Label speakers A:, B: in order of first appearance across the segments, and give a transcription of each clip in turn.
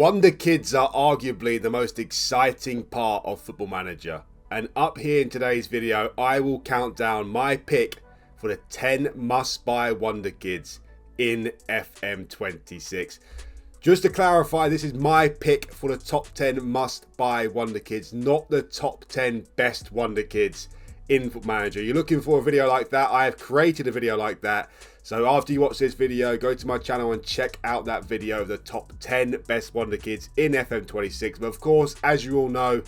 A: Wonderkids are arguably the most exciting part of Football Manager, and up here in today's video I will count down my pick for the 10 must-buy Wonderkids in FM26. Just to clarify, this is my pick for the top 10 must-buy Wonderkids, not the top 10 best Wonderkids in Football Manager. You're looking for a video like that, I have created a video like that. So after you watch this video, go to my channel and check out that video of the top 10 best Wonderkids in FM26. But of course, as you all know,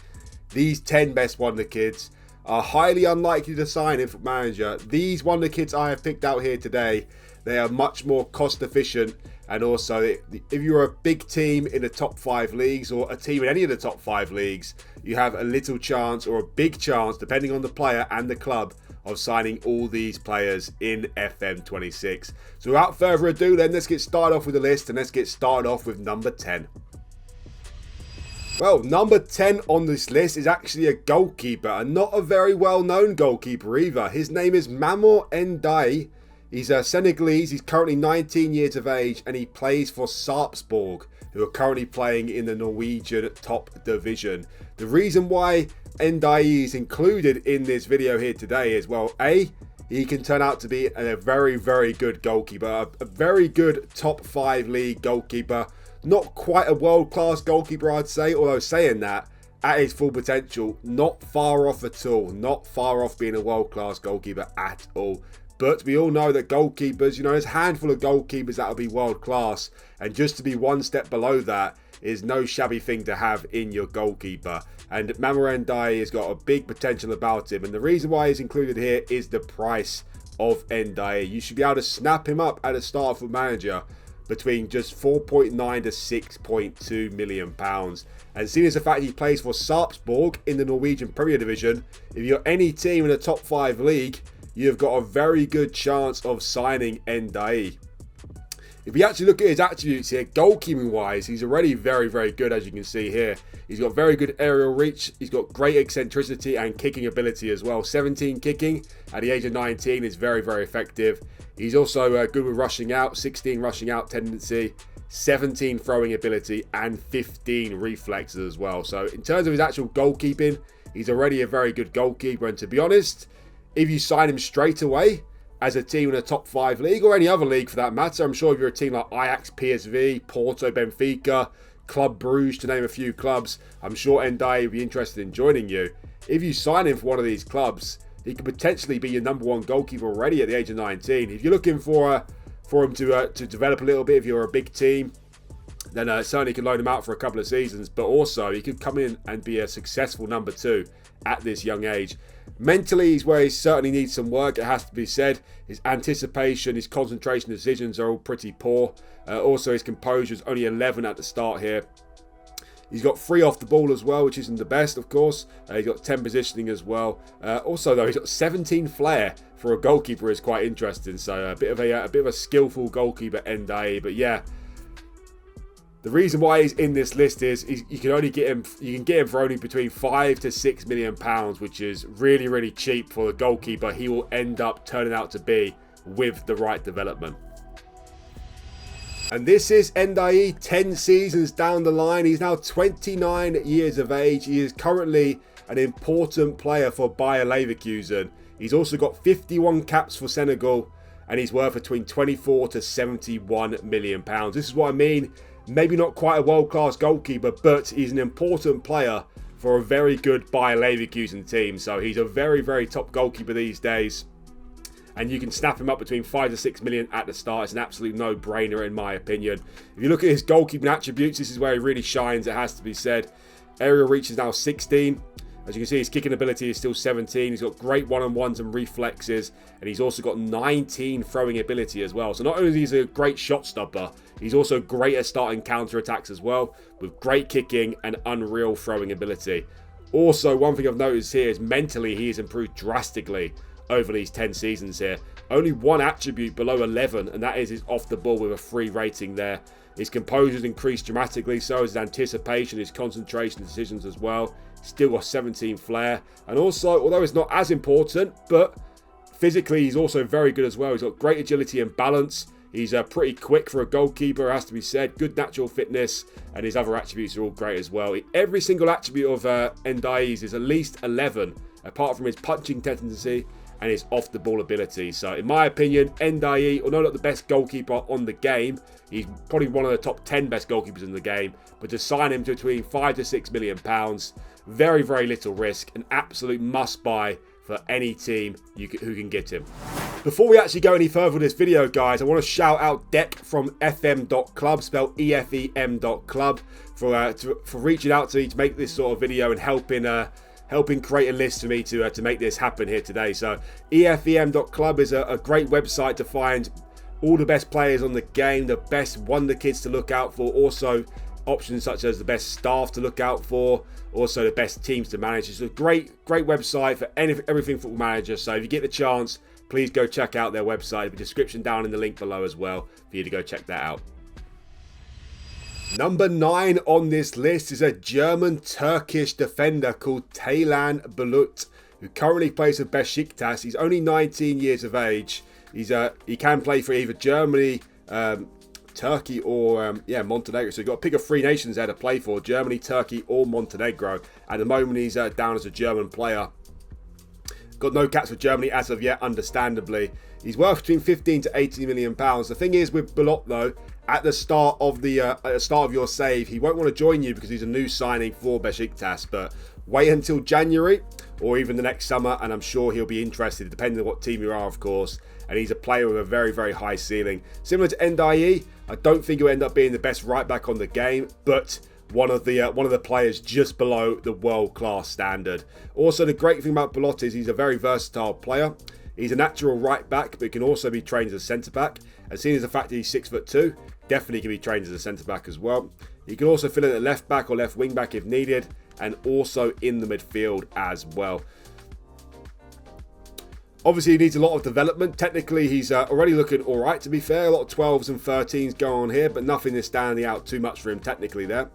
A: these 10 best Wonderkids are highly unlikely to sign in Football Manager. These Wonderkids I have picked out here today, they are much more cost efficient. And also, if you're a big team in the top 5 leagues or a team in any of the top 5 leagues, you have a little chance or a big chance, depending on the player and the club, of signing all these players in FM26. So without further ado then, let's get started off with the list and let's get started off with number 10. Well, number 10 on this list is actually a goalkeeper, and not a very well-known goalkeeper either. His name is Mamo Endai. He's a Senegalese, he's currently 19 years of age, and he plays for Sarpsborg, who are currently playing in the Norwegian top division. The reason why Endai is included in this video here today is, well, A, he can turn out to be a very, very good goalkeeper, a very good top 5 league goalkeeper. Not quite a world-class goalkeeper, I'd say, although saying that, at his full potential, not far off at all, not far off being a world-class goalkeeper at all. But we all know that goalkeepers, you know, there's a handful of goalkeepers that will be world-class, and just to be one step below that is no shabby thing to have in your goalkeeper. And Mamo Endai has got a big potential about him, and the reason why he's included here is the price of Endai. You should be able to snap him up at the start of Football Manager between just 4.9 to 6.2 million pounds. And seeing as the fact he plays for Sarpsborg in the Norwegian Premier Division, if you're any team in the top 5 league, you've got a very good chance of signing Endai. If you actually look at his attributes here, goalkeeping wise, he's already very, very good, as you can see here. He's got very good aerial reach, he's got great eccentricity and kicking ability as well. 17 kicking at the age of 19 is very, very effective. He's also good with rushing out, 16 rushing out tendency, 17 throwing ability and 15 reflexes as well. So in terms of his actual goalkeeping, he's already a very good goalkeeper, and to be honest, if you sign him straight away as a team in a top 5 league, or any other league for that matter, I'm sure if you're a team like Ajax, PSV, Porto, Benfica, Club Bruges, to name a few clubs, I'm sure Endai would be interested in joining you. If you sign him for one of these clubs, he could potentially be your number 1 goalkeeper already at the age of 19. If you're looking for him to develop a little bit, if you're a big team, then certainly can loan him out for a couple of seasons, but also he could come in and be a successful number 2 at this young age. Mentally, he's where he certainly needs some work, it has to be said. His anticipation, his concentration decisions are all pretty poor. Also, his composure is only 11 at the start here. He's got 3 off the ball as well, which isn't the best, of course. He's got 10 positioning as well. Also, though, he's got 17 flair for a goalkeeper is quite interesting. So a bit of a skillful goalkeeper, Endai. But yeah, the reason why he's in this list is you can get him for only between 5 to 6 million pounds, which is really, really cheap for a goalkeeper he will end up turning out to be with the right development. And this is Endai 10 seasons down the line. He's now 29 years of age. He is currently an important player for Bayer Leverkusen. He's also got 51 caps for Senegal, and he's worth between 24 to 71 million pounds. This is what I mean. Maybe not quite a world-class goalkeeper, but he's an important player for a very good Bayer Leverkusen team. So he's a very, very top goalkeeper these days. And you can snap him up between 5 to 6 million at the start. It's an absolute no-brainer in my opinion. If you look at his goalkeeping attributes, this is where he really shines, it has to be said. Aerial reach is now 16. As you can see, his kicking ability is still 17. He's got great one-on-ones and reflexes. And he's also got 19 throwing ability as well. So not only is he a great shot stopper, he's also great at starting counter-attacks as well, with great kicking and unreal throwing ability. Also, one thing I've noticed here is mentally he has improved drastically over these 10 seasons here. Only one attribute below 11, and that is his off the ball with a 3 rating there. His composure has increased dramatically, so has his anticipation, his concentration decisions as well. Still got 17 flair. And also, although it's not as important, but physically he's also very good as well. He's got great agility and balance. He's pretty quick for a goalkeeper, has to be said. Good natural fitness, and his other attributes are all great as well. Every single attribute of Endai's is at least 11, apart from his punching tendency and his off-the-ball ability. So, in my opinion, Endai, although not the best goalkeeper on the game, he's probably one of the top 10 best goalkeepers in the game. But to sign him to between £5 to £6 million, very, very little risk, an absolute must-buy for any team who can get him. Before we actually go any further with this video, guys, I want to shout out Deck from FM.club, spelled EFEM.club, for reaching out to me to make this sort of video and helping create a list for me to make this happen here today. So EFEM.club is a great website to find all the best players on the game, the best Wonderkids to look out for, also options such as the best staff to look out for, also the best teams to manage. It's a great website for everything Football Manager. So if you get the chance, please go check out their website. The description down in the link below as well for you to go check that out. Number 9 on this list is a German-Turkish defender called Taylan Bulut, who currently plays for Besiktas. He's only 19 years of age. He can play for either Germany, Turkey or Montenegro. So you've got to pick a 3 nations there to play for: Germany, Turkey or Montenegro. At the moment he's down as a German player. Got no caps for Germany as of yet, understandably. He's worth between 15 to 18 million pounds. The thing is with Bulut though, at the start of your save, he won't want to join you because he's a new signing for Besiktas. But wait until January or even the next summer, and I'm sure he'll be interested, depending on what team you are, of course. And he's a player with a very, very high ceiling. Similar to Endai, I don't think he'll end up being the best right back on the game, but one of the players just below the world-class standard. Also, the great thing about Bulut is he's a very versatile player. He's a natural right back, but can also be trained as a centre back. And seeing as the fact that he's 6'2", definitely can be trained as a centre back as well. He can also fill in at left back or left wing back if needed, and also in the midfield as well. Obviously, he needs a lot of development. Technically, he's already looking all right, to be fair. A lot of 12s and 13s going on here, but nothing is standing out too much for him technically there.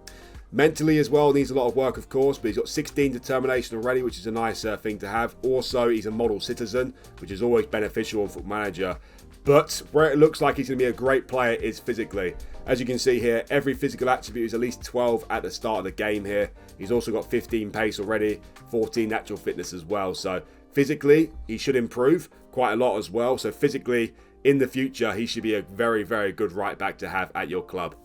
A: Mentally as well, needs a lot of work, of course, but he's got 16 determination already, which is a nice thing to have. Also, he's a model citizen, which is always beneficial on Football Manager. But where it looks like he's going to be a great player is physically. As you can see here, every physical attribute is at least 12 at the start of the game here. He's also got 15 pace already, 14 natural fitness as well. So physically, he should improve quite a lot as well. So physically, in the future, he should be a very, very good right back to have at your club.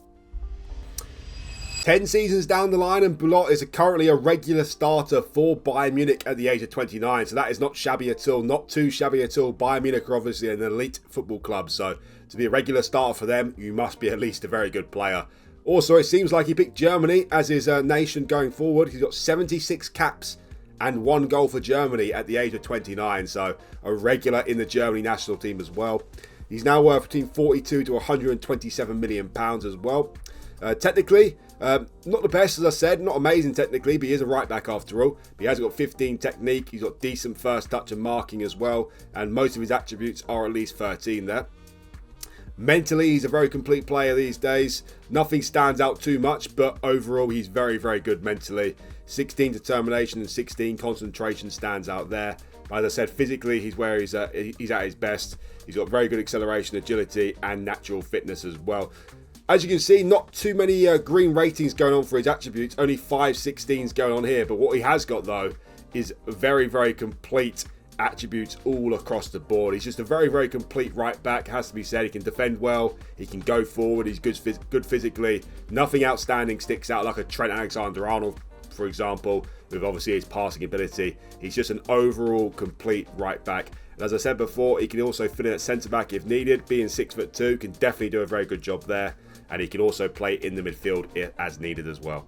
A: 10 seasons down the line, and Bulut is currently a regular starter for Bayern Munich at the age of 29. So that is not shabby at all, not too shabby at all. Bayern Munich are obviously an elite football club, so to be a regular starter for them, you must be at least a very good player. Also, it seems like he picked Germany as his nation going forward. He's got 76 caps and 1 goal for Germany at the age of 29, so a regular in the Germany national team as well. He's now worth between 42 to 127 million pounds as well. Technically, not the best, as I said, not amazing technically, but he is a right back after all. He has got 15 technique, he's got decent first touch and marking as well, and most of his attributes are at least 13 there. Mentally, he's a very complete player these days. Nothing stands out too much, but overall, he's very, very good mentally. 16 determination and 16 concentration stands out there. But as I said, physically, he's where he's at his best. He's got very good acceleration, agility, and natural fitness as well. As you can see, not too many green ratings going on for his attributes. Only 5 16s going on here. But what he has got, though, is very, very complete attributes all across the board. He's just a very, very complete right back, has to be said. He can defend well. He can go forward. He's good physically. Nothing outstanding sticks out like a Trent Alexander-Arnold, for example, with obviously his passing ability. He's just an overall complete right back. And as I said before, he can also fill in at centre-back if needed. Being 6'2", can definitely do a very good job there. And he can also play in the midfield as needed as well.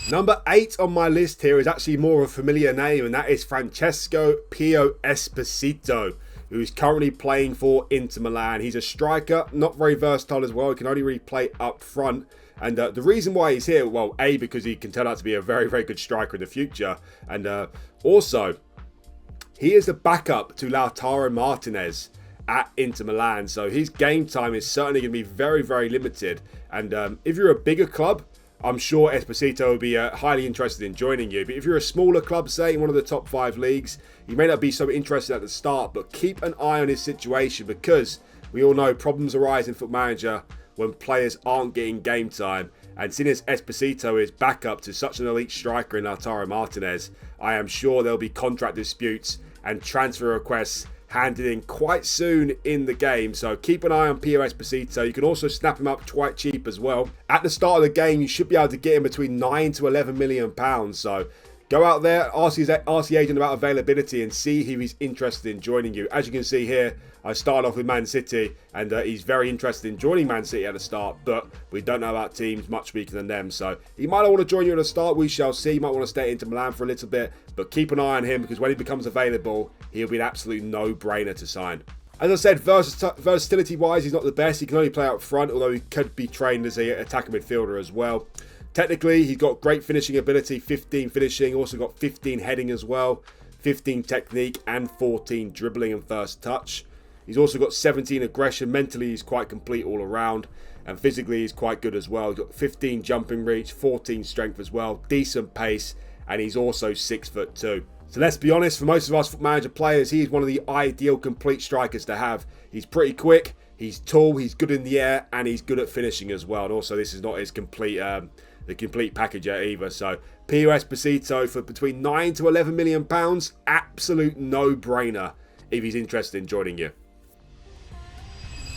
A: Number 8 on my list here is actually more of a familiar name, and that is Francesco Esposito, who is currently playing for Inter Milan. He's a striker, not very versatile as well. He can only really play up front. And the reason why he's here, well, A, because he can turn out to be a very, very good striker in the future. And also, he is the backup to Lautaro Martinez at Inter Milan. So his game time is certainly going to be very, very limited. And if you're a bigger club, I'm sure Esposito will be highly interested in joining you. But if you're a smaller club, say in one of the top 5 leagues, you may not be so interested at the start, but keep an eye on his situation, because We all know problems arise in Foot Manager when players aren't getting game time. And seeing as Esposito is backup to such an elite striker in Lautaro Martinez, I am sure there'll be contract disputes and transfer requests handed in quite soon in the game. So keep an eye on Pio Esposito. You can also snap him up quite cheap as well. At the start of the game, you should be able to get him between 9 to 11 million pounds. So go out there, ask the agent about availability and see if he's interested in joining you. As you can see here, I started off with Man City, and he's very interested in joining Man City at the start, but we don't know about teams much weaker than them. So he might not want to join you at the start. We shall see. He might want to stay into Milan for a little bit, but keep an eye on him because when he becomes available, he'll be an absolute no-brainer to sign. As I said, versatility-wise, he's not the best. He can only play up front, although he could be trained as an attacking midfielder as well. Technically, he's got great finishing ability, 15 finishing, also got 15 heading as well, 15 technique and 14 dribbling and first touch. He's also got 17 aggression. Mentally, he's quite complete all around. And physically, he's quite good as well. He's got 15 jumping reach, 14 strength as well, decent pace, and he's also 6'2". So let's be honest, for most of us Foot Manager players, he is one of the ideal complete strikers to have. He's pretty quick, he's tall, he's good in the air, and he's good at finishing as well. And also, this is not his complete the complete package either. So Pio Esposito for between 9 to 11 million pounds, absolute no-brainer if he's interested in joining you.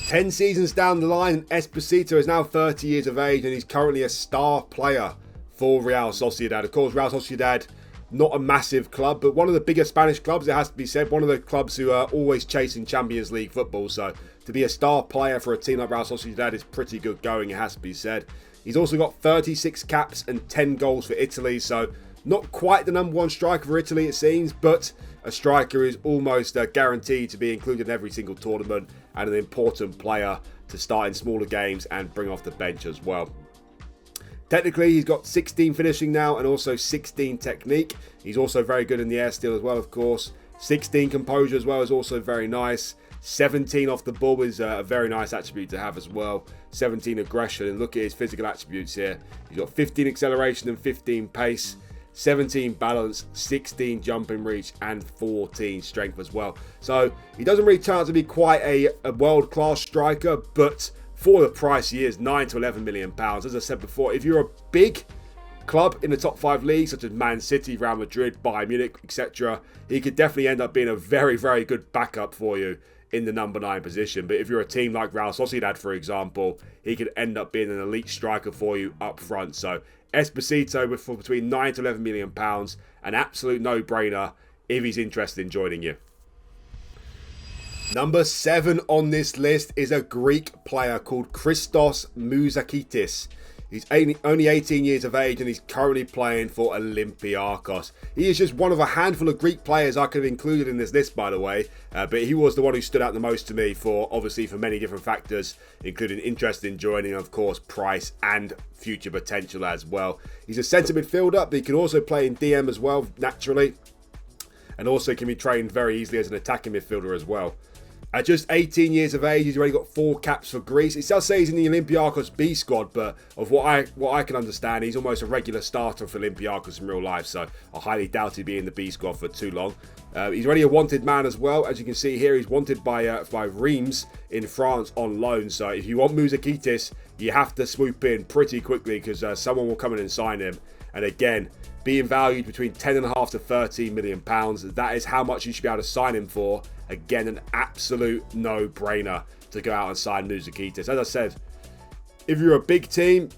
A: 10 seasons down the line, Esposito is now 30 years of age and he's currently a star player for Real Sociedad. Of course, Real Sociedad, not a massive club, but one of the bigger Spanish clubs, it has to be said. One of the clubs who are always chasing Champions League football. So to be a star player for a team like Real Sociedad is pretty good going, it has to be said. He's also got 36 caps and 10 goals for Italy. So not quite the #1 striker for Italy, it seems, but a striker who's almost guaranteed to be included in every single tournament and an important player to start in smaller games and bring off the bench as well. Technically, he's got 16 finishing now and also 16 technique. He's also very good in the air still as well, of course. 16 composure as well is also very nice. 17 off the ball is a very nice attribute to have as well. 17 aggression, and look at his physical attributes here. He's got 15 acceleration and 15 pace. 17 balance, 16 jumping reach, and 14 strength as well. So he doesn't really turn out to be quite a world-class striker, but for the price he is, 9 to 11 million pounds. As I said before, if you're a big club in the top 5 leagues, such as Man City, Real Madrid, Bayern Munich, etc., he could definitely end up being a very, very good backup for you in the number 9 position. But if you're a team like Real Sociedad, for example, he could end up being an elite striker for you up front. So Esposito for between 9 to 11 million pounds, an absolute no-brainer if he's interested in joining you. Number 7 on this list is a Greek player called Christos Mouzakitis. He's only 18 years of age and he's currently playing for Olympiacos. He is just one of a handful of Greek players I could have included in this list, by the way. But he was the one who stood out the most to me for many different factors, including interest in joining, of course, price and future potential as well. He's a centre midfielder, but he can also play in DM as well, naturally. And also can be trained very easily as an attacking midfielder as well. At just 18 years of age, he's already got 4 caps for Greece. It does say he's in the Olympiacos B squad, but of what I can understand, he's almost a regular starter for Olympiacos in real life, so I highly doubt he'd be in the B squad for too long. He's already a wanted man as well. As you can see here, he's wanted by Reims in France on loan. So if you want Mouzakitis, you have to swoop in pretty quickly because someone will come in and sign him. And again, being valued between 10.5 to 13 million pounds, that is how much you should be able to sign him for. Again, an absolute no-brainer to go out and sign Mouzakitis. As I said, if you're a big team,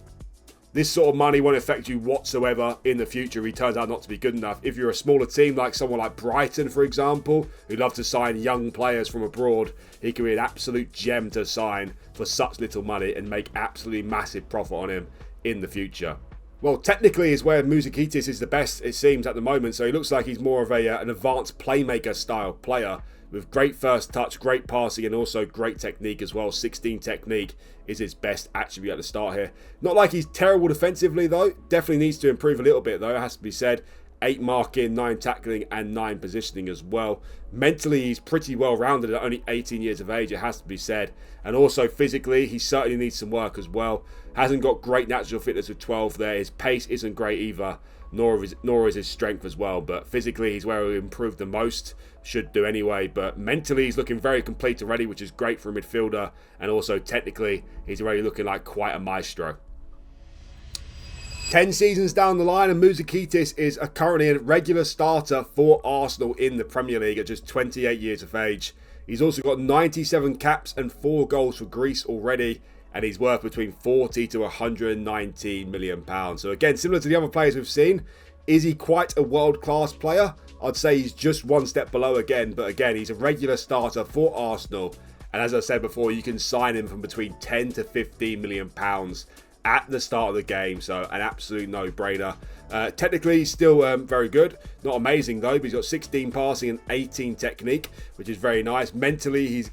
A: this sort of money won't affect you whatsoever in the future if he turns out not to be good enough. If you're a smaller team, like someone like Brighton, for example, who love to sign young players from abroad, he can be an absolute gem to sign for such little money and make absolutely massive profit on him in the future. Well, technically is where Mouzakitis is the best, it seems, at the moment. So he looks like he's more of an advanced playmaker style player with great first touch, great passing, and also great technique as well. 16 technique is his best attribute at the start here. Not like he's terrible defensively, though. Definitely needs to improve a little bit, though, it has to be said. 8 marking, 9 tackling, and 9 positioning as well. Mentally, he's pretty well rounded at only 18 years of age, it has to be said. And also physically, he certainly needs some work as well. Hasn't got great natural fitness with 12 there. His pace isn't great either, nor is his strength as well. But physically, he's where he'll improve the most. Should do anyway. But mentally, he's looking very complete already, which is great for a midfielder. And also technically, he's already looking like quite a maestro. 10 seasons down the line, and Mouzakitis is currently a regular starter for Arsenal in the Premier League at just 28 years of age. He's also got 97 caps and 4 goals for Greece already, and he's worth between 40 to 119 million pounds. So again, similar to the other players we've seen, is he quite a world-class player? I'd say he's just one step below again, but again, he's a regular starter for Arsenal, and as I said before, you can sign him from between 10 to 15 million pounds at the start of the game, so an absolute no-brainer. Technically, he's still very good. Not amazing, though, but he's got 16 passing and 18 technique, which is very nice. Mentally, he's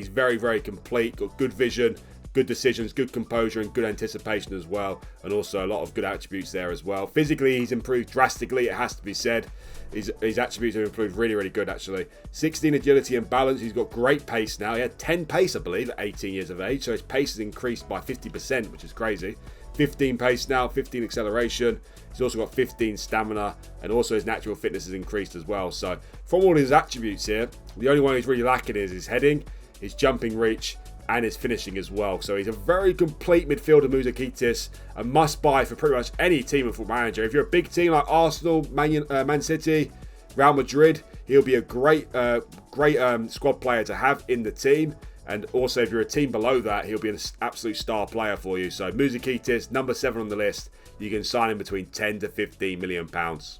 A: very, very complete. Got good vision, good decisions, good composure, and good anticipation as well. And also a lot of good attributes there as well. Physically, he's improved drastically, it has to be said. His attributes have improved really, really good, actually. 16 agility and balance. He's got great pace now. He had 10 pace, I believe, at 18 years of age. So his pace has increased by 50%, which is crazy. 15 pace now, 15 acceleration. He's also got 15 stamina. And also his natural fitness has increased as well. So from all his attributes here, the only one he's really lacking is his heading, his jumping reach, and his finishing as well. So he's a very complete midfielder, Mouzakitis, a must-buy for pretty much any team in Football Manager. If you're a big team like Arsenal, Man City, Real Madrid, he'll be a great squad player to have in the team. And also, if you're a team below that, he'll be an absolute star player for you. So Mouzakitis, number 7 on the list. You can sign him between 10 to 15 million pounds.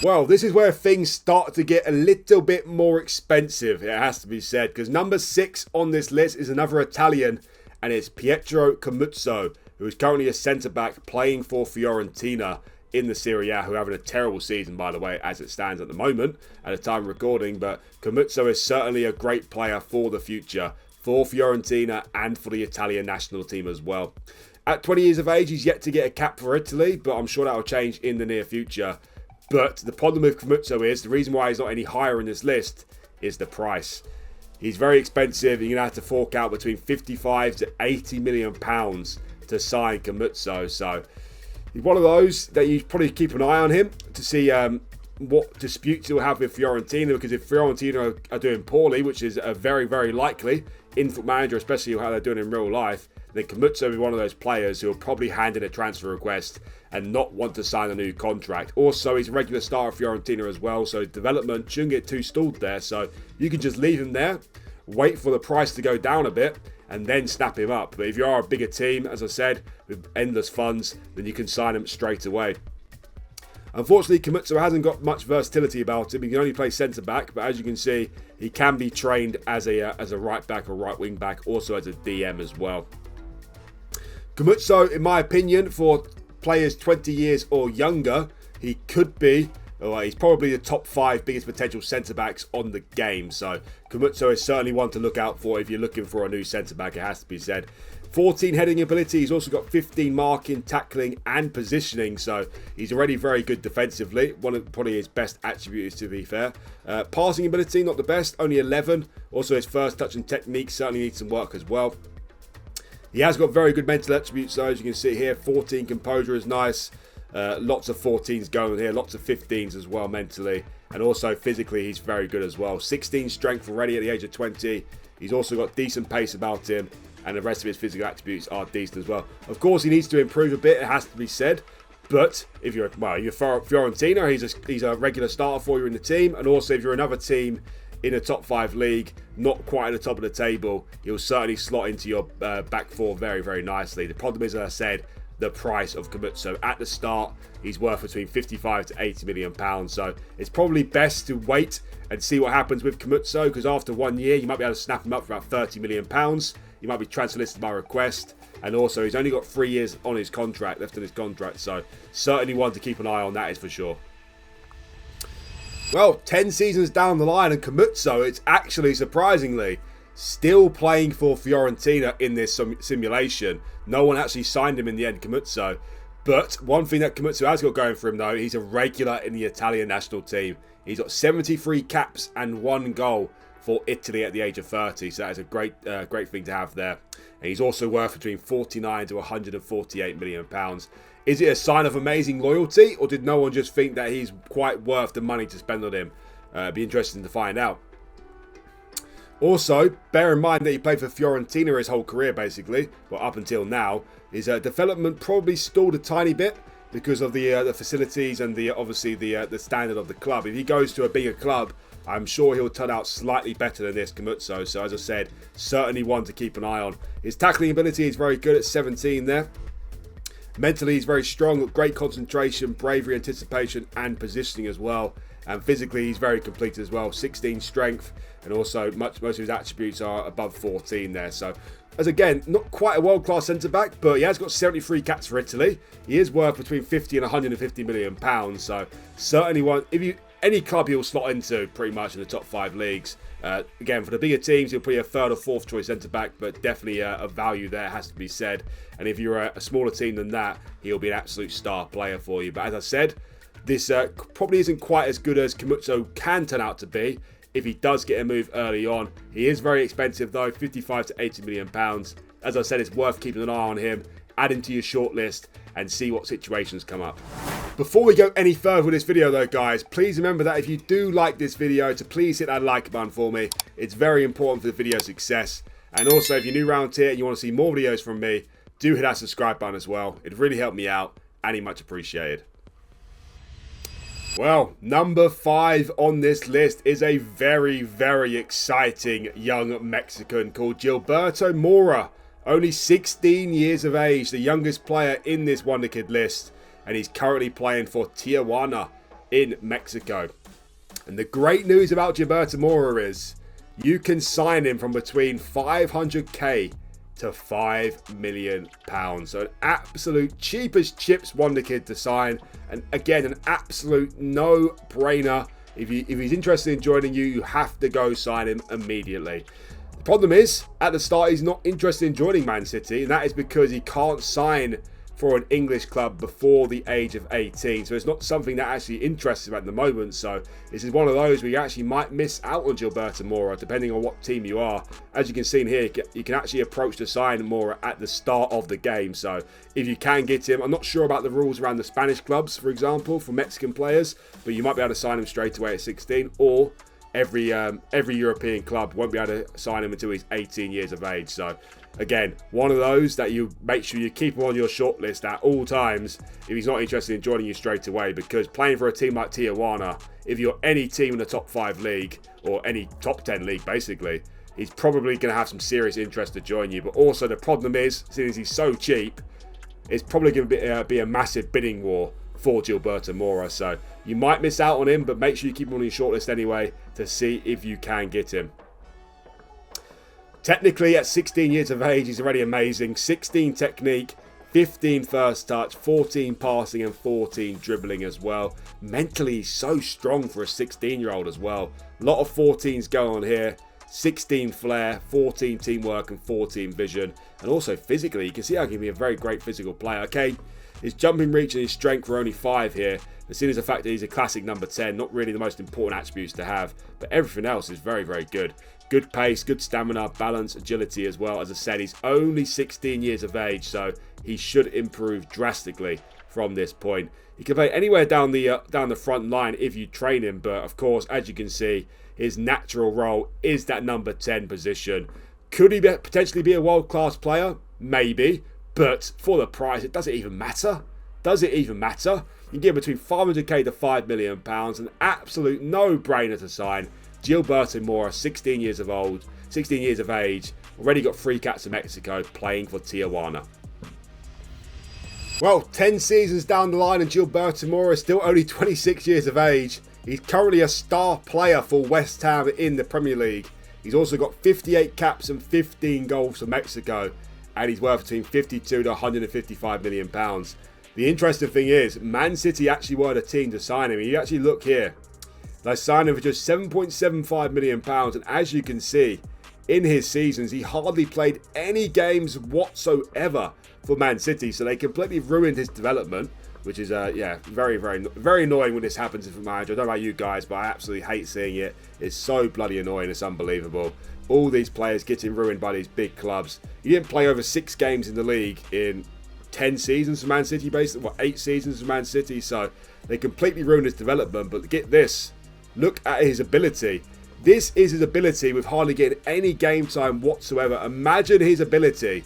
A: Well, this is where things start to get a little bit more expensive, it has to be said, because number 6 on this list is another Italian, and it's Pietro Comuzzo, who is currently a centre-back playing for Fiorentina in the Serie A, who are having a terrible season, by the way, as it stands at the moment, at the time of recording, but Comuzzo is certainly a great player for the future, for Fiorentina and for the Italian national team as well. At 20 years of age, he's yet to get a cap for Italy, but I'm sure that will change in the near future. But the problem with Comuzzo is, the reason why he's not any higher in this list is the price. He's very expensive. You're going to have to fork out between 55 to 80 million pounds to sign Comuzzo. So he's one of those that you probably keep an eye on him to see what disputes he'll have with Fiorentina. Because if Fiorentina are doing poorly, which is very, very likely in Football Manager, especially how they're doing in real life, then Comuzzo will be one of those players who will probably hand in a transfer request and not want to sign a new contract. Also, he's a regular star of Fiorentina as well, so development shouldn't get too stalled there. So you can just leave him there, wait for the price to go down a bit, and then snap him up. But if you are a bigger team, as I said, with endless funds, then you can sign him straight away. Unfortunately, Comuzzo hasn't got much versatility about him. He can only play centre-back, but as you can see, he can be trained as a right-back or right-wing-back, also as a DM as well. Comuzzo, in my opinion, for players 20 years or younger, he could be, or he's probably the top 5 biggest potential centre-backs on the game. So Comuzzo is certainly one to look out for if you're looking for a new centre-back, it has to be said. 14 heading ability, he's also got 15 marking, tackling and positioning, so he's already very good defensively. One of probably his best attributes, to be fair. Passing ability, not the best, only 11. Also his first touch and technique certainly needs some work as well. He has got very good mental attributes, though, as you can see here. 14 composure is nice. Lots of 14s going here. Lots of 15s as well mentally. And also physically, he's very good as well. 16 strength already at the age of 20. He's also got decent pace about him. And the rest of his physical attributes are decent as well. Of course, he needs to improve a bit, it has to be said. But if you're Fiorentina, he's a regular starter for you in the team. And also, if you're another team in a top 5 league, not quite at the top of the table, he'll certainly slot into your back 4 very, very nicely. The problem is, as I said, the price of Comuzzo. At the start, he's worth between 55 to 80 million pounds. So it's probably best to wait and see what happens with Comuzzo, because after 1 year, you might be able to snap him up for about 30 million pounds. He might be transfer listed by request. And also, he's only got 3 years on his contract, left on his contract. So certainly one to keep an eye on, that is for sure. Well, 10 seasons down the line, and Comuzzo, it's actually surprisingly still playing for Fiorentina in this simulation. No one actually signed him in the end, Comuzzo. But one thing that Comuzzo has got going for him, though, he's a regular in the Italian national team. He's got 73 caps and 1 goal for Italy at the age of 30. So that is a great thing to have there. And he's also worth between 49 to 148 million pounds. Is it a sign of amazing loyalty, or did no one just think that he's quite worth the money to spend on him? Be interesting to find out. Also, bear in mind that he played for Fiorentina his whole career, basically. Well, up until now. His development probably stalled a tiny bit because of the facilities and obviously the standard of the club. If he goes to a bigger club, I'm sure he'll turn out slightly better than this Comuzzo. So as I said, certainly one to keep an eye on. His tackling ability is very good at 17 there. Mentally, he's very strong, got great concentration, bravery, anticipation, and positioning as well. And physically, he's very complete as well. 16 strength, and also most of his attributes are above 14 there. So, as again, not quite a world-class centre-back, but he has got 73 caps for Italy. He is worth between 50 and 150 million pounds. So, certainly one. Any club he'll slot into, pretty much in the top 5 leagues. Again, for the bigger teams, he'll be a 3rd or 4th choice centre-back, but definitely a value there, has to be said. And if you're a smaller team than that, he'll be an absolute star player for you. But as I said, this probably isn't quite as good as Comuzzo can turn out to be if he does get a move early on. He is very expensive though, 55 to 80 million pounds. As I said, it's worth keeping an eye on him, add him to your shortlist, and see what situations come up. Before we go any further with this video though, guys, please remember that if you do like this video, to please hit that like button for me. It's very important for the video success. And also, if you're new around here and you want to see more videos from me, do hit that subscribe button as well. It'd really help me out, and it's much appreciated. Well, number 5 on this list is a very, very exciting young Mexican called Gilberto Mora. Only 16 years of age, the youngest player in this Wonderkid list. And he's currently playing for Tijuana in Mexico. And the great news about Gilberto Mora is you can sign him from between 500k to 5 million pounds. So an absolute cheap as chips Wonderkid to sign. And again, an absolute no-brainer. If he's interested in joining you, you have to go sign him immediately. The problem is, at the start, he's not interested in joining Man City. And that is because he can't sign for an English club before the age of 18. So it's not something that actually interests him at the moment. So this is one of those where you actually might miss out on Gilberto Mora, depending on what team you are. As you can see in here, you can actually approach to sign Mora at the start of the game. So if you can get him, I'm not sure about the rules around the Spanish clubs, for example, for Mexican players, but you might be able to sign him straight away at 16, or every European club won't be able to sign him until he's 18 years of age. So again, one of those that you make sure you keep him on your shortlist at all times if he's not interested in joining you straight away, because playing for a team like Tijuana, if you're any team in the top 5 league or any top 10 league basically, he's probably going to have some serious interest to join you. But also the problem is, since he's so cheap, it's probably going to be a massive bidding war for Gilberto Mora. So you might miss out on him, but make sure you keep him on your shortlist anyway to see if you can get him. Technically, at 16 years of age, he's already amazing. 16 technique, 15 first touch, 14 passing, and 14 dribbling as well. Mentally, he's so strong for a 16-year-old as well. A lot of 14s going on here. 16 flair, 14 teamwork, and 14 vision. And also physically, you can see how he can be a very great physical player. Okay, his jumping reach and his strength were only 5 here. As soon as the fact that he's a classic number 10, not really the most important attributes to have. But everything else is very, very good. Good pace, good stamina, balance, agility as well. As I said, he's only 16 years of age, so he should improve drastically from this point. He can play anywhere down the front line if you train him, but of course, as you can see, his natural role is that number 10 position. Could he potentially be a world-class player? Maybe, but for the price, does it even matter? Does it even matter? You can get between 500k to 5 million pounds, an absolute no-brainer to sign. Gilberto Mora, 16 years of age, already got 3 caps in Mexico, playing for Tijuana. Well, 10 seasons down the line and Gilberto Mora is still only 26 years of age. He's currently a star player for West Ham in the Premier League. He's also got 58 caps and 15 goals for Mexico, and he's worth between 52 to 155 million pounds. The interesting thing is, Man City actually were the team to sign him. You actually look here. They signed him for just £7.75 million, and as you can see, in his seasons, he hardly played any games whatsoever for Man City. So they completely ruined his development, which is, yeah, very, very, very annoying when this happens in FootballManager. I don't know about you guys, but I absolutely hate seeing it. It's so bloody annoying. It's unbelievable. All these players getting ruined by these big clubs. He didn't play over 6 games in the league in 10 seasons for Man City, basically. 8 seasons for Man City. So they completely ruined his development. But get this. Look at his ability. This is his ability with hardly getting any game time whatsoever. Imagine his ability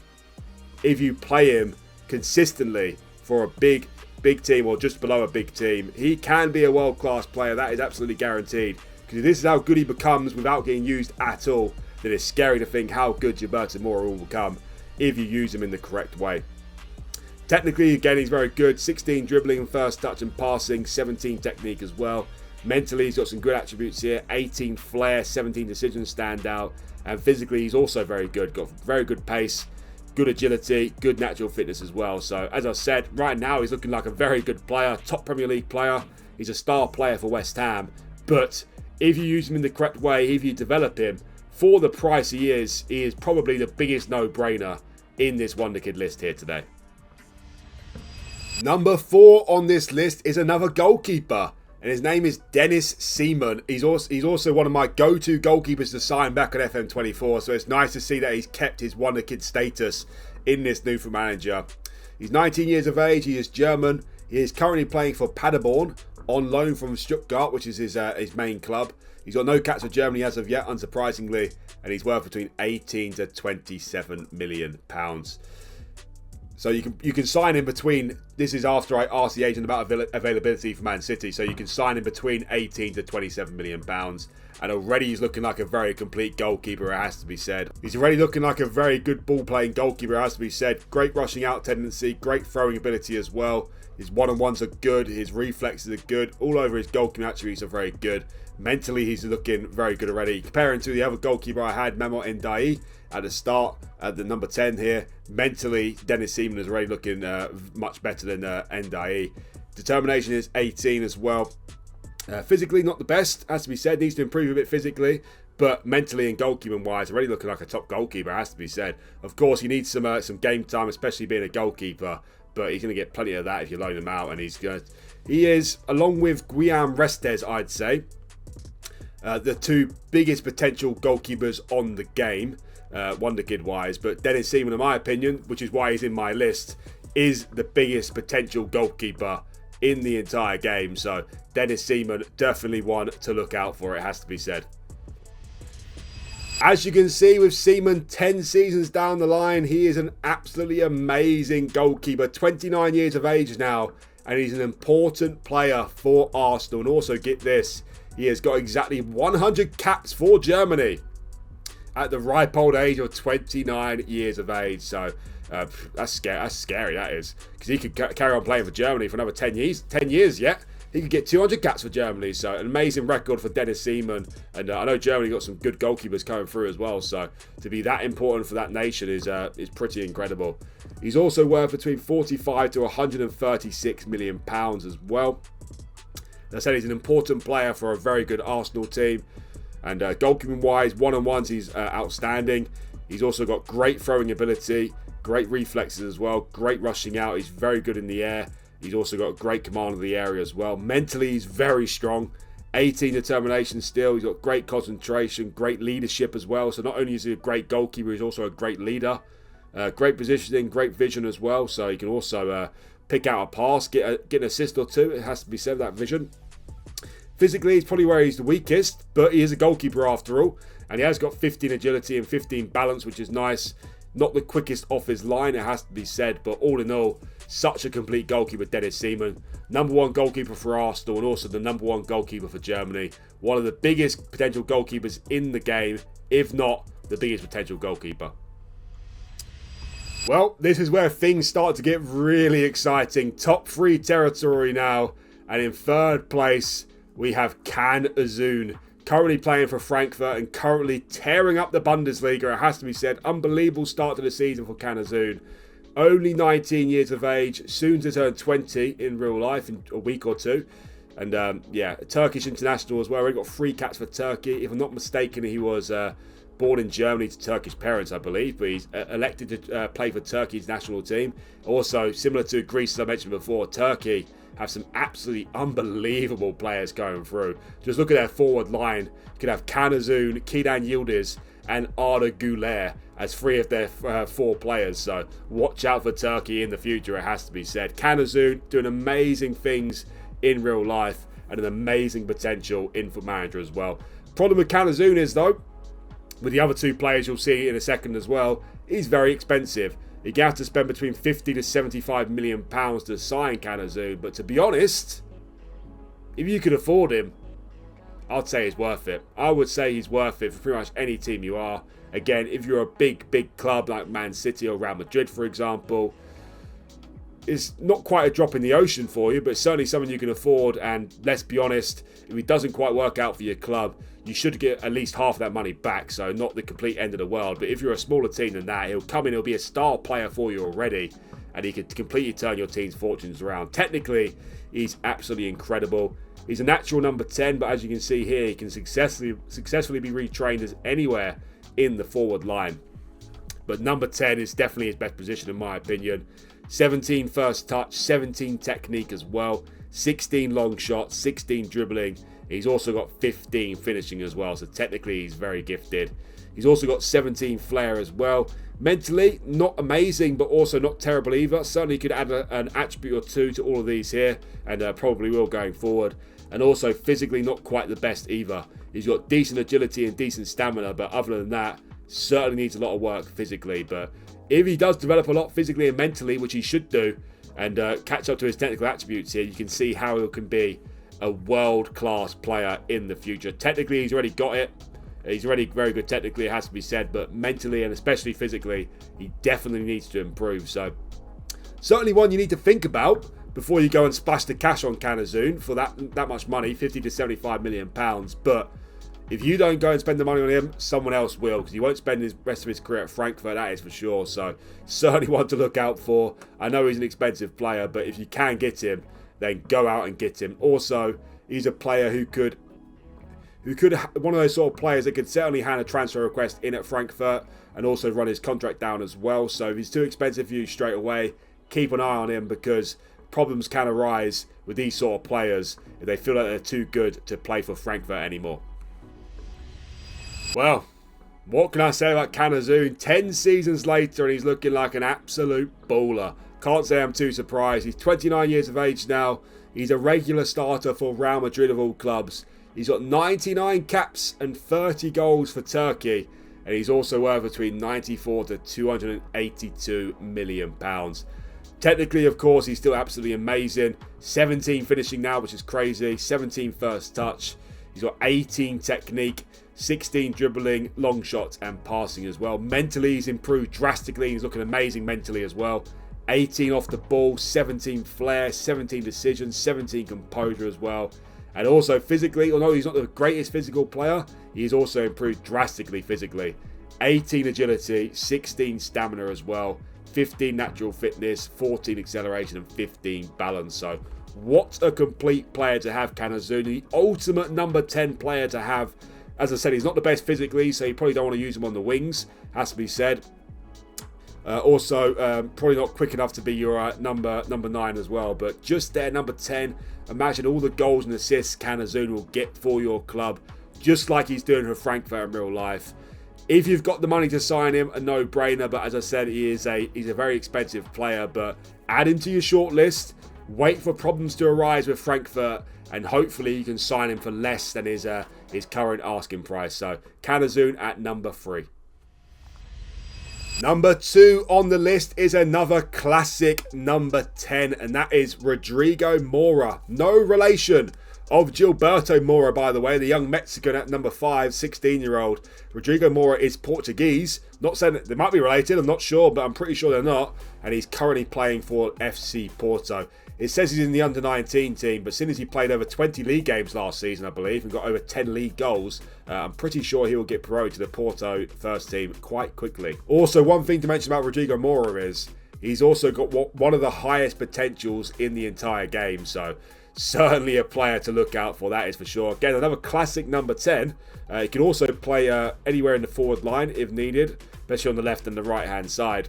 A: if you play him consistently for a big team or just below a big team. He can be a world-class player. That is absolutely guaranteed. Because if this is how good he becomes without getting used at all, then it's scary to think how good Gilberto Mora will become if you use him in the correct way. Technically, again, he's very good. 16 dribbling, first touch and passing, 17 technique as well. Mentally, he's got some good attributes here. 18 flair, 17 decisions stand out. And physically, he's also very good. Got very good pace, good agility, good natural fitness as well. So, as I said, right now, he's looking like a very good player. Top Premier League player. He's a star player for West Ham. But if you use him in the correct way, if you develop him, for the price he is probably the biggest no-brainer in this Wonderkid list here today. Number 4 on this list is another goalkeeper. And his name is Dennis Seimen. He's also one of my go-to goalkeepers to sign back on FM26. So it's nice to see that he's kept his Wonderkid status in this new FootballManager. He's 19 years of age. He is German. He is currently playing for Paderborn on loan from Stuttgart, which is his main club. He's got no caps for Germany as of yet, unsurprisingly. And he's worth between 18 to 27 million pounds. So you can sign in between. This is after I asked the agent about availability for Man City. So you can sign in between 18 to 27 million pounds. And already he's looking like a very complete goalkeeper, it has to be said. He's already looking like a very good ball-playing goalkeeper, it has to be said. Great rushing out tendency, great throwing ability as well. His one-on-ones are good, his reflexes are good. All over his goalkeeping attributes are very good. Mentally, he's looking very good already. Comparing to the other goalkeeper I had, Mamo Endai, at the start, at the number 10 here. Mentally, Dennis Seimen is already looking much better than Endai. Determination is 18 as well. Physically, not the best, has to be said. Needs to improve a bit physically. But mentally and goalkeeping-wise, already looking like a top goalkeeper, has to be said. Of course, he needs some game time, especially being a goalkeeper. But he's going to get plenty of that if you loan him out. And he is, along with Guillaume Restes, I'd say, the 2 biggest potential goalkeepers on the game, Wonderkid-wise. But Dennis Seimen, in my opinion, which is why he's in my list, is the biggest potential goalkeeper in the entire game. So Dennis Seimen, definitely one to look out for, it has to be said. As you can see with Seimen, 10 seasons down the line, he is an absolutely amazing goalkeeper. 29 years of age now, and he's an important player for Arsenal. And also, get this, he has got exactly 100 caps for Germany at the ripe old age of 29 years of age. So that's scary, that is. Because he could carry on playing for Germany for another 10 years. 10 years, yeah. He could get 200 caps for Germany. So an amazing record for Dennis Seimen. And I know Germany got some good goalkeepers coming through as well. So to be that important for that nation is pretty incredible. He's also worth between 45 to 136 million pounds as well. As I said, he's an important player for a very good Arsenal team. And goalkeeping-wise, one-on-ones, he's outstanding. He's also got great throwing ability, great reflexes as well, great rushing out. He's very good in the air. He's also got great command of the area as well. Mentally, he's very strong. 18 determination still. He's got great concentration, great leadership as well. So not only is he a great goalkeeper, he's also a great leader. Great positioning, great vision as well. So he can also pick out a pass, get an assist or 2. It has to be said, that vision. Physically, he's probably where he's the weakest, but he is a goalkeeper after all. And he has got 15 agility and 15 balance, which is nice. Not the quickest off his line, it has to be said. But all in all, such a complete goalkeeper, Dennis Seimen. Number 1 goalkeeper for Arsenal and also the number 1 goalkeeper for Germany. One of the biggest potential goalkeepers in the game, if not the biggest potential goalkeeper. Well, this is where things start to get really exciting. Top 3 territory now. And in 3rd place, we have Canuzun, currently playing for Frankfurt and currently tearing up the Bundesliga. It has to be said, unbelievable start to the season for Canuzun. Only 19 years of age, soon to turn 20 in real life in a week or 2. And yeah, Turkish international as well. He got 3 caps for Turkey. If I'm not mistaken, he was born in Germany to Turkish parents, I believe, but he's elected to play for Turkey's national team. Also, similar to Greece, as I mentioned before, Turkey have some absolutely unbelievable players going through. Just look at their forward line. You could have Canuzun, Kenan Yildiz, and Arda Güler as 3 of their 4 players. So watch out for Turkey in the future, it has to be said. Canuzun doing amazing things in real life and an amazing potential in FootballManager as well. Problem with Canuzun is, though, with the other 2 players you'll see in a second as well, he's very expensive. You're going to have to spend between 50 to 75 million pounds to sign Canuzun, but to be honest, if you could afford him, I'd say he's worth it. I would say he's worth it for pretty much any team you are. Again, if you're a big club like Man City or Real Madrid, for example, it's not quite a drop in the ocean for you, but certainly something you can afford. And let's be honest, if it doesn't quite work out for your club, you should get at least half of that money back. So not the complete end of the world. But if you're a smaller team than that, he'll come in, he'll be a star player for you already, and he could completely turn your team's fortunes around. Technically, he's absolutely incredible. He's a natural number 10, but as you can see here, he can successfully be retrained as anywhere in the forward line. But number 10 is definitely his best position in my opinion. 17 first touch, 17 technique as well, 16 long shots, 16 dribbling. He's also got 15 finishing as well, so technically he's very gifted. He's also got 17 flair as well. Mentally, not amazing, but also not terrible either. Certainly could add an attribute or 2 to all of these here, and probably will going forward. And also physically not quite the best either. He's got decent agility and decent stamina, but other than that, certainly needs a lot of work physically. But if he does develop a lot physically and mentally, which he should do, and catch up to his technical attributes here, you can see how he can be a world-class player in the future. Technically, he's already got it. He's already very good technically, it has to be said, but mentally and especially physically, he definitely needs to improve. So, certainly one you need to think about before you go and splash the cash on Canuzun for that much money, 50 to 75 million pounds. But if you don't go and spend the money on him, someone else will, because he won't spend the rest of his career at Frankfurt, that is for sure. So, certainly one to look out for. I know he's an expensive player, but if you can get him, then go out and get him. Also, he's a player who could one of those sort of players that could certainly hand a transfer request in at Frankfurt and also run his contract down as well. So if he's too expensive for you straight away, keep an eye on him, because problems can arise with these sort of players if they feel like they're too good to play for Frankfurt anymore. Well, what can I say about Canuzun? 10 seasons later and he's looking like an absolute baller. Can't say I'm too surprised. He's 29 years of age now. He's a regular starter for Real Madrid of all clubs. He's got 99 caps and 30 goals for Turkey. And he's also worth between 94 to 282 million pounds. Technically, of course, he's still absolutely amazing. 17 finishing now, which is crazy. 17 first touch. He's got 18 technique, 16 dribbling, long shots and passing as well. Mentally, he's improved drastically. He's looking amazing mentally as well. 18 off the ball, 17 flair, 17 decisions, 17 composure as well. And also physically, although he's not the greatest physical player, he's also improved drastically physically. 18 agility, 16 stamina as well, 15 natural fitness, 14 acceleration and 15 balance. So what a complete player to have, Canuzun. The ultimate number 10 player to have. As I said, he's not the best physically, so you probably don't want to use him on the wings, has to be said. Probably not quick enough to be your number 9 as well. But just there, number 10. Imagine all the goals and assists Canuzun will get for your club, just like he's doing for Frankfurt in real life. If you've got the money to sign him, a no-brainer. But as I said, he's a very expensive player. But add him to your shortlist. Wait for problems to arise with Frankfurt, and hopefully you can sign him for less than his current asking price. So Canuzun at number 3. Number 2 on the list is another classic number 10, and that is Rodrigo Mora. No relation of Gilberto Mora, by the way, the young Mexican at number 5, 16-year-old. Rodrigo Mora is Portuguese. Not saying that they might be related, I'm not sure, but I'm pretty sure they're not. And he's currently playing for FC Porto. It says he's in the under-19 team, but since he played over 20 league games last season, I believe, and got over 10 league goals, I'm pretty sure he will get promoted to the Porto first team quite quickly. Also, one thing to mention about Rodrigo Mora is he's also got one of the highest potentials in the entire game. So certainly a player to look out for, that is for sure. Again, another classic number 10. He can also play anywhere in the forward line if needed, especially on the left and the right hand side.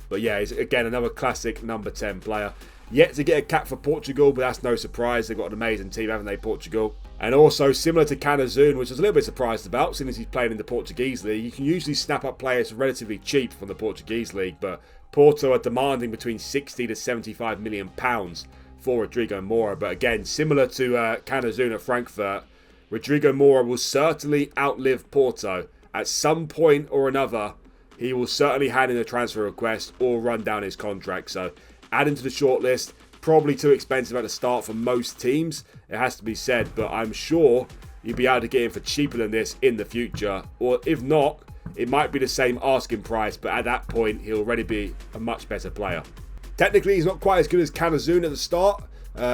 A: But yeah, he's again another classic number 10 player. Yet to get a cap for Portugal, but that's no surprise. They've got an amazing team, haven't they, Portugal? And also, similar to Canuzun, which I was a little bit surprised about, seeing as he's playing in the Portuguese league, you can usually snap up players relatively cheap from the Portuguese league, but Porto are demanding between 60 to 75 million pounds for Rodrigo Mora. But again, similar to Canuzun at Frankfurt, Rodrigo Mora will certainly outlive Porto. At some point or another, he will certainly hand in a transfer request or run down his contract. So, add him to the shortlist. Probably too expensive at the start for most teams, it has to be said, but I'm sure you'll be able to get him for cheaper than this in the future. Or if not, it might be the same asking price, but at that point, he'll already be a much better player. Technically, he's not quite as good as Canuzun at the start.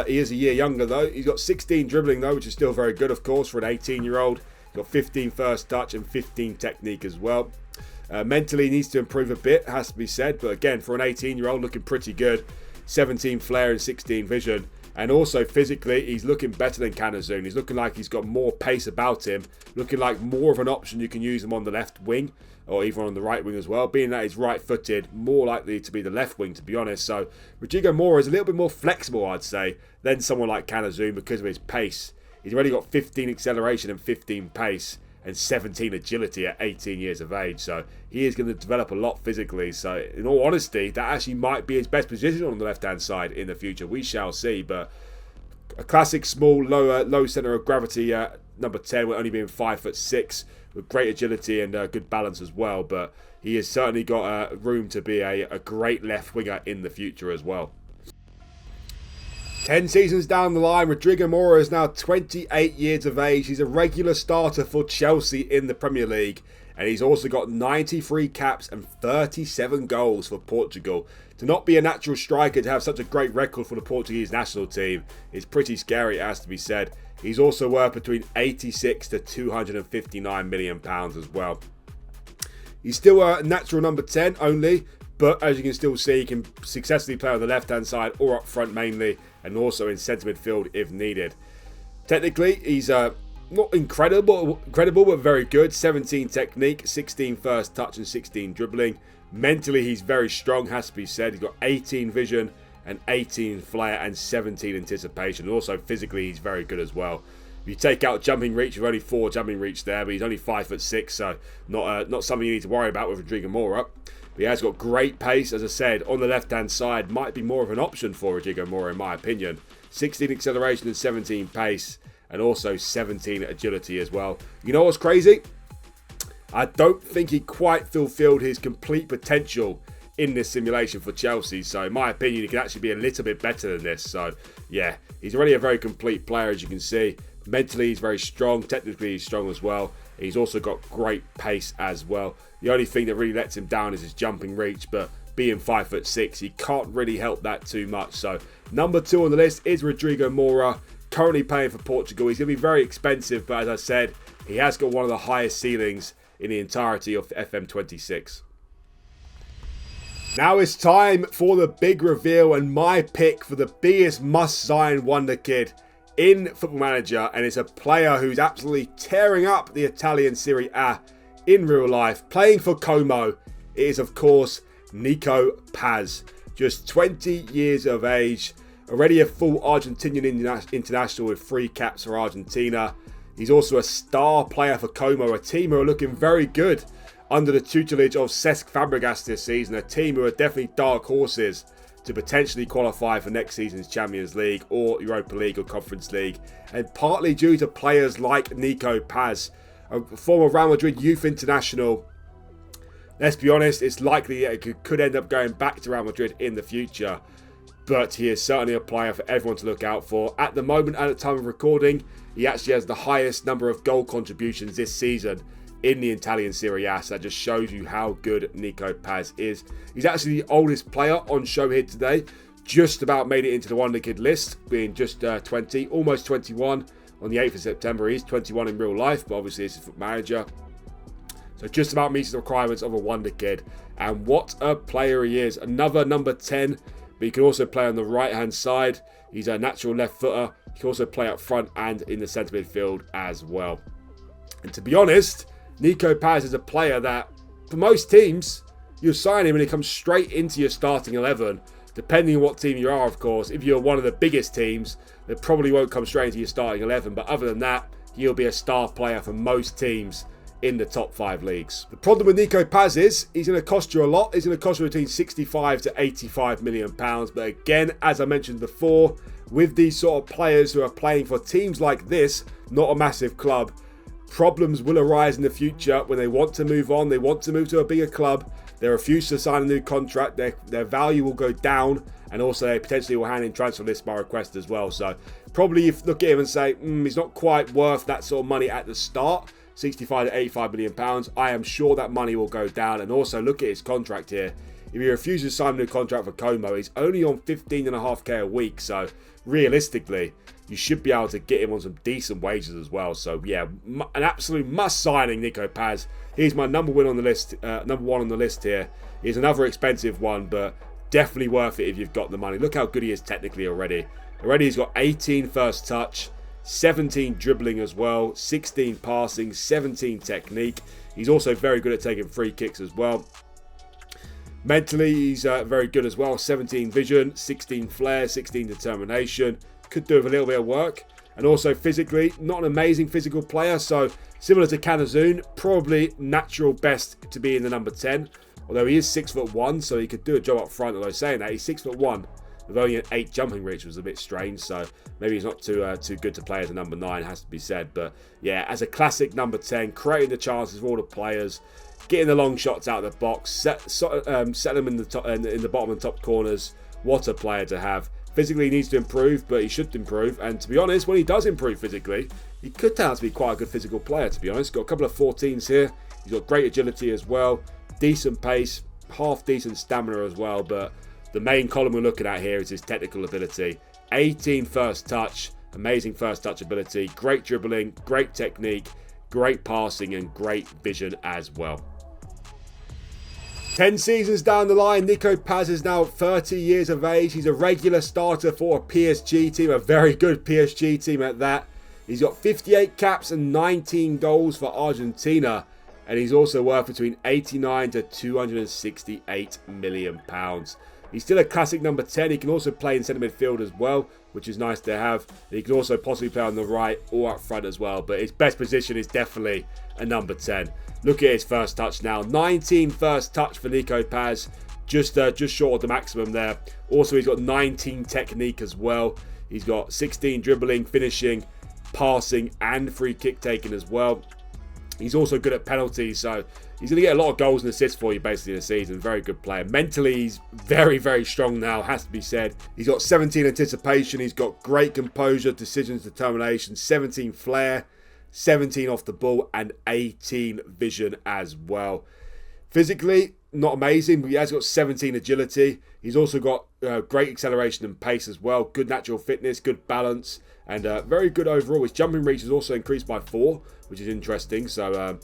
A: He is a year younger though. He's got 16 dribbling though, which is still very good, of course, for an 18-year-old. He's got 15 first touch and 15 technique as well. Mentally, he needs to improve a bit, has to be said. But again, for an 18-year-old, looking pretty good. 17 flair and 16 vision. And also physically, he's looking better than Canuzun. He's looking like he's got more pace about him. Looking like more of an option. You can use him on the left wing or even on the right wing as well. Being that he's right-footed, more likely to be the left wing, to be honest. So Rodrigo Mora is a little bit more flexible, I'd say, than someone like Canuzun because of his pace. He's already got 15 acceleration and 15 pace and 17 agility at 18 years of age. So he is going to develop a lot physically. So in all honesty, that actually might be his best position on the left-hand side in the future. We shall see. But a classic small, low centre of gravity number 10, with only being 5'6", with great agility and good balance as well. But he has certainly got room to be a great left winger in the future as well. 10 seasons down the line, Rodrigo Mora is now 28 years of age. He's a regular starter for Chelsea in the Premier League. And he's also got 93 caps and 37 goals for Portugal. To not be a natural striker, to have such a great record for the Portuguese national team is pretty scary, it has to be said. He's also worth between 86 to 259 million pounds as well. He's still a natural number 10 only. But as you can still see, he can successfully play on the left-hand side or up front mainly, and also in centre midfield if needed. Technically, he's not incredible, but very good. 17 technique, 16 first touch and 16 dribbling. Mentally, he's very strong, has to be said. He's got 18 vision and 18 flair and 17 anticipation. Also, physically, he's very good as well. If you take out jumping reach, you've only 4 jumping reach there, but he's only 5'6", so not something you need to worry about with Rodrigo Mora. But he has got great pace, as I said, on the left-hand side. Might be more of an option for Rodrigo Mora, in my opinion. 16 acceleration and 17 pace, and also 17 agility as well. You know what's crazy? I don't think he quite fulfilled his complete potential in this simulation for Chelsea. So, in my opinion, he can actually be a little bit better than this. So, yeah, he's already a very complete player, as you can see. Mentally, he's very strong. Technically, he's strong as well. He's also got great pace as well. The only thing that really lets him down is his jumping reach, but being 5'6", he can't really help that too much. So, number 2 on the list is Rodrigo Mora, currently playing for Portugal. He's going to be very expensive, but as I said, he has got one of the highest ceilings in the entirety of FM26. Now it's time for the big reveal and my pick for the biggest must-sign Wonderkid in Football Manager, and it's a player who's absolutely tearing up the Italian Serie A in real life, playing for Como. It is, of course, Nico Paz. Just 20 years of age, already a full Argentinian international with 3 caps for Argentina. He's also a star player for Como, a team who are looking very good under the tutelage of Cesc Fabregas this season, a team who are definitely dark horses to potentially qualify for next season's Champions League or Europa League or Conference League, and partly due to players like Nico Paz, a former Real Madrid youth international. Let's be honest, it's likely that he could end up going back to Real Madrid in the future, but he is certainly a player for everyone to look out for. At the moment, at the time of recording, he actually has the highest number of goal contributions this season in the Italian Serie A, so that just shows you how good Nico Paz is. He's actually the oldest player on show here today, just about made it into the Wonderkid list, being just 20, almost 21 on the 8th of September. He's 21 in real life, but obviously this is FootballManager. So just about meets the requirements of a Wonderkid, and what a player he is. Another number 10, but he can also play on the right-hand side. He's a natural left footer. He can also play up front and in the centre midfield as well. And to be honest, Nico Paz is a player that, for most teams, you sign him and he comes straight into your starting 11. Depending on what team you are, of course. If you're one of the biggest teams, they probably won't come straight into your starting 11. But other than that, he'll be a star player for most teams in the top 5 leagues. The problem with Nico Paz is he's going to cost you a lot. He's going to cost you between 65 to 85 million pounds. But again, as I mentioned before, with these sort of players who are playing for teams like this, not a massive club, problems will arise in the future when they want to move on. They want to move to a bigger club. They refuse to sign a new contract. Their value will go down, and also they potentially will hand in transfer list by request as well. So probably you look at him and say, he's not quite worth that sort of money at the start, 65 to 85 million pounds. I am sure that money will go down. And also look at his contract here. If he refuses to sign a new contract for Como, he's only on 15.5k a week. So realistically, you should be able to get him on some decent wages as well. So yeah, an absolute must signing, Nico Paz. He's my number one on the list. Number one on the list here. He's another expensive one, but definitely worth it if you've got the money. Look how good he is technically already. Already he's got 18 first touch, 17 dribbling as well, 16 passing, 17 technique. He's also very good at taking free kicks as well. Mentally, he's very good as well. 17 vision, 16 flair, 16 determination. Could do with a little bit of work. And also physically, not an amazing physical player. So similar to Canuzun, probably natural best to be in the number 10. Although he is 6'1", so he could do a job up front. Although saying that, he's 6'1", with only an 8 jumping reach, was a bit strange. So maybe he's not too good to play as a number 9, has to be said. But yeah, as a classic number 10, creating the chances for all the players, getting the long shots out of the box, set them in the top, in the bottom and top corners. What a player to have. Physically, he needs to improve, but he should improve. And to be honest, when he does improve physically, he could turn out to be quite a good physical player, to be honest. Got a couple of 14s here. He's got great agility as well. Decent pace, half decent stamina as well. But the main column we're looking at here is his technical ability. 18 first touch, amazing first touch ability. Great dribbling, great technique, great passing, and great vision as well. 10 seasons down the line, Nico Paz is now 30 years of age. He's a regular starter for a PSG team, a very good PSG team at that. He's got 58 caps and 19 goals for Argentina. And he's also worth between 89 to 268 million pounds. He's still a classic number 10. He can also play in centre midfield as well, which is nice to have. He can also possibly play on the right or up front as well. But his best position is definitely a number 10. Look at his first touch now. 19 first touch for Nico Paz. Just short of the maximum there. Also, he's got 19 technique as well. He's got 16 dribbling, finishing, passing, and free kick taking as well. He's also good at penalties, so he's going to get a lot of goals and assists for you basically this season. Very good player. Mentally, he's very, very strong now, has to be said. He's got 17 anticipation. He's got great composure, decisions, determination, 17 flair, 17 off the ball, and 18 vision as well. Physically, not amazing, but he has got 17 agility. He's also got great acceleration and pace as well. Good natural fitness, good balance, and very good overall. His jumping reach is also increased by 4, which is interesting. So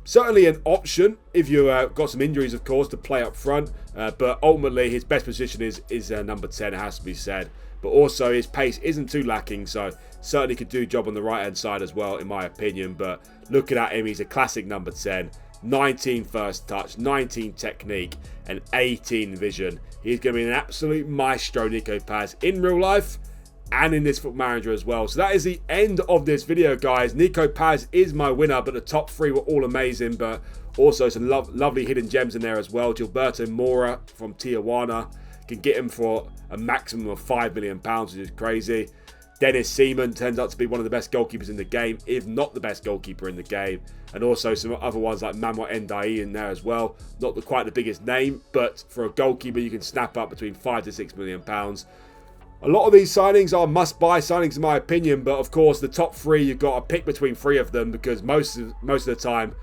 A: certainly an option if you've got some injuries, of course, to play up front. But ultimately, his best position is number 10, it has to be said. But also, his pace isn't too lacking, so certainly could do a job on the right-hand side as well, in my opinion. But looking at him, he's a classic number 10. 19 first touch, 19 technique, and 18 vision. He's going to be an absolute maestro, Nico Paz, in real life and in this Football Manager as well. So that is the end of this video, guys. Nico Paz is my winner, but the top 3 were all amazing, but also some lovely hidden gems in there as well. Gilberto Mora from Tijuana can get him for a maximum of £5 million, which is crazy. Seimen turns out to be one of the best goalkeepers in the game, if not the best goalkeeper in the game. And also some other ones like Mamo Endai in there as well. Not quite the biggest name, but for a goalkeeper you can snap up between £5 to £6 million. A lot of these signings are must-buy signings in my opinion, but of course the top 3 you've got to pick between 3 of them, because most of the time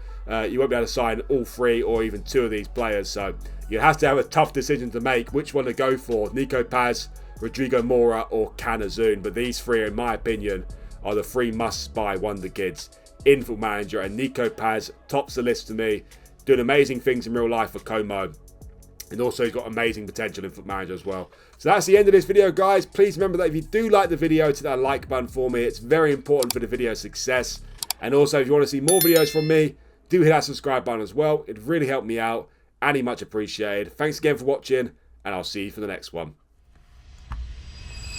A: you won't be able to sign all 3 or even 2 of these players. So you have to have a tough decision to make which one to go for. Nico Paz, Rodrigo Mora, or canuzun. But these 3, in my opinion, are the 3 must-buy Wonderkids in Football Manager. And Nico Paz tops the list to me. Doing amazing things in real life for Como. And also, he's got amazing potential in FootballManager as well. So that's the end of this video, guys. Please remember that if you do like the video, hit that like button for me. It's very important for the video's success. And also, if you want to see more videos from me, do hit that subscribe button as well. It'd really help me out, and much appreciated. Thanks again for watching, and I'll see you for the next one.